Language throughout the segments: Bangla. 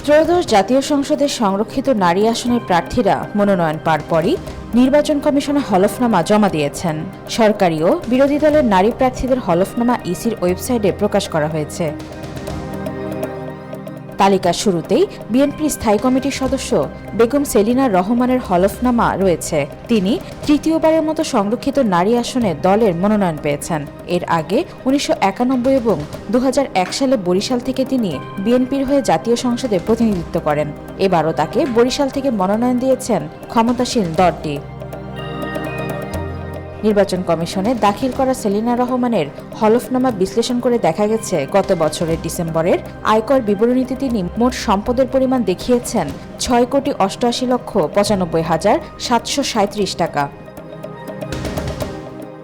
ত্রয়োদশ জাতীয় সংসদের সংরক্ষিত নারী আসনের প্রার্থীরা মনোনয়ন পাওয়ার পরই নির্বাচন কমিশনে হলফনামা জমা দিয়েছেন। সরকারি ও বিরোধী দলের নারী প্রার্থীদের হলফনামা ইসির ওয়েবসাইটে প্রকাশ করা হয়েছে। তালিকার শুরুতেই বিএনপির স্থায়ী কমিটির সদস্য বেগম সেলিনা রহমানের হলফনামা রয়েছে। তিনি তৃতীয়বারের মতো সংরক্ষিত নারী আসনে দলের মনোনয়ন পেয়েছেন। এর আগে ১৯৯১ এবং ২০০১ সালে বরিশাল থেকে তিনি বিএনপির হয়ে জাতীয় সংসদে প্রতিনিধিত্ব করেন। এবারও তাকে বরিশাল থেকে মনোনয়ন দিয়েছেন ক্ষমতাসীন দলটি। নির্বাচন কমিশনে দাখিল করা সেলিনা রহমানের হলফনামা বিশ্লেষণ করে দেখা গেছে, গত বছরের ডিসেম্বরের আয়কর বিবরণীতে তিনি মোট সম্পদের পরিমাণ দেখিয়েছেন ৬,৮৮,৯৫,৭৩৭ টাকা।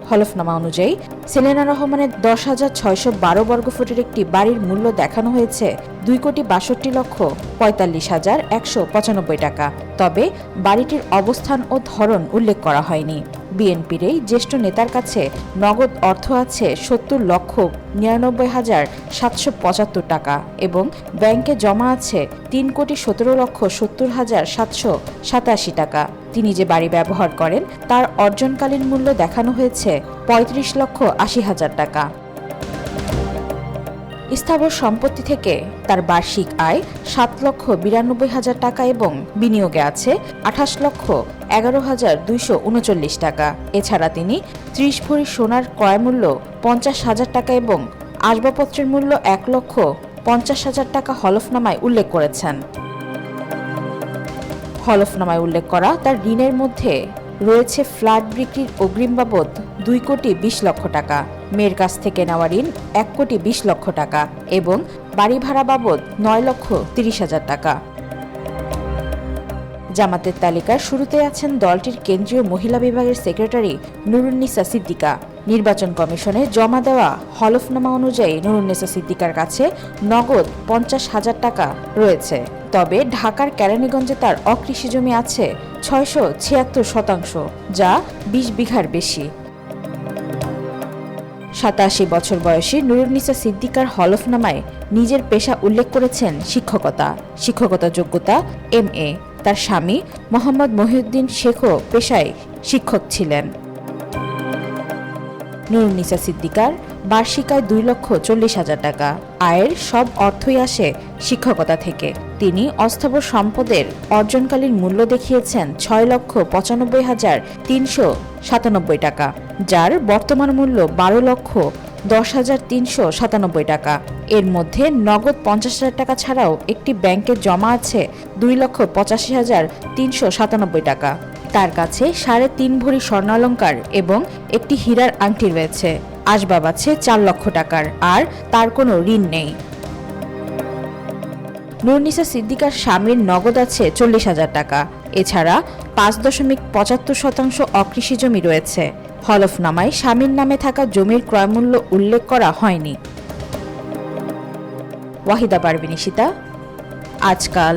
হলফনামা অনুযায়ী সেলিনা রহমানের ১০,৬১২ বর্গফুটের একটি বাড়ির মূল্য দেখানো হয়েছে ২,৬২,৪৫,১৯৫ টাকা। তবে বাড়িটির অবস্থান ও ধরন উল্লেখ করা হয়নি। বিএনপির এই জ্যেষ্ঠ নেতার কাছে নগদ অর্থ আছে ৭০,৯৯,৭৭৫ টাকা এবং ব্যাংকে জমা আছে ৩,১৭,৭০,৭৮৭ টাকা। তিনি যে বাড়ি ব্যবহার করেন তার অর্জনকালীন মূল্য দেখানো হয়েছে ৩৫,৮০,০০০ টাকা। স্থাবর সম্পত্তি থেকে তার বার্ষিক আয় ৭,৯২,০০০ টাকা এবং বিনিয়োগে আছে ২৮,১১,২৩৯ টাকা। এছাড়া তিনি ৩০ ভরি সোনার ক্রয়মূল্য ৫০,০০০ টাকা এবং আসবাবপত্রের মূল্য ১,৫০,০০০ টাকা হলফনামায় উল্লেখ করেছেন। হলফনামায় উল্লেখ করা তার ঋণের মধ্যে রয়েছে ফ্ল্যাট বিক্রির অগ্রিম বাবদ ২,২০,০০,০০০ টাকা, মেয়ের কাছ থেকে নেওয়া ঋণ ১,২০,০০,০০০ টাকা এবং বাড়ি ভাড়া বাবদ ৯,৩০,০০০ টাকা। জামাতের তালিকার শুরুতে আছেন দলটির কেন্দ্রীয় মহিলা বিভাগের সেক্রেটারি নুরুন্নিসা সিদ্দিকা। নির্বাচন কমিশনে জমা দেওয়া হলফনামা অনুযায়ী নুরুন্নিসা সিদ্দিকার কাছে নগদ ৫০,০০০ টাকা রয়েছে। তবে ঢাকার কেরানীগঞ্জে তার অকৃষি জমি আছে ৬৭৬ যা ২০ বিঘার বেশি। ৮৭ বছর বয়সী নুরুন্নিসা সিদ্দিকার হলফনামায় নিজের পেশা উল্লেখ করেছেন শিক্ষকতা যোগ্যতা MA। তার স্বামী মোহাম্মদ মহিউদ্দিন শেখও পেশায় শিক্ষক ছিলেন। নুরুন্নিসা সিদ্দিকার বার্ষিক আয় ২,৪০,০০০ টাকা। আয়ের সব অর্থই আসে শিক্ষকতা থেকে। তিনি অস্থাবর সম্পদের অর্জনকালীন মূল্য দেখিয়েছেন ৬,৯৫,৩৯৭ টাকা, যার বর্তমান মূল্য ১২,১০,৩৯৭ টাকা। এর মধ্যে নগদ ৫০,০০০ টাকা ছাড়াও একটি ব্যাংকে জমা আছে ২,৮৫,৩৯৭ টাকা। তার কাছে ৩.৫ ভরি স্বর্ণালংকার এবং একটি হীরার আংটি রয়েছে। আসবাব আছে ৪ লক্ষ টাকার, আর তার কোনো ঋণ নেই। নুরুন্নিসা সিদ্দিকার স্বামীর নগদ আছে ৪০,০০০ টাকা। এছাড়া ৫.৭৫% অকৃষি জমি রয়েছে। হলফনামায় স্বামীর নামে থাকা জমির ক্রয়মূল্য উল্লেখ করা হয়নি। ওয়াহিদা পারভীন ঈশিতা, আজকাল।